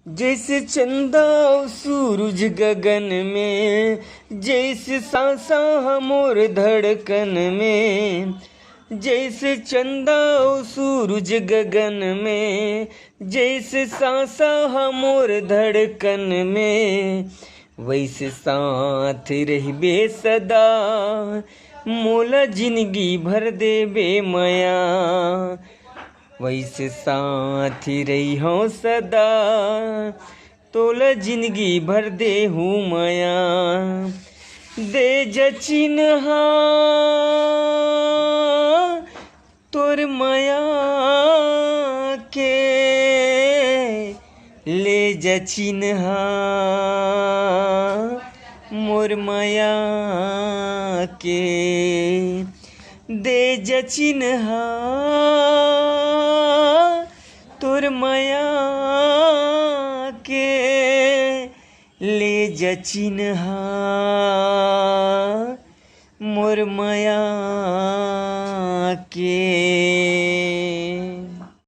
जैसे चंदा और सूरज गगन में, जैसे सांसा मोर धड़कन में। जैसे चंदा और सूरज गगन में, जैसे सांसा मोर धड़कन में। वैसे साथ रहबे सदा, मोला जिंदगी भर देबे माया। वैसे साथी रही हो सदा, तोला जिंदगी भर दे हूँ माया। दे जचिन्हा तोर माया के, ले जचिन्हा मोर माया के। दे जचिन्हा तोर माया के, ले जचिन्हा मोर माया के।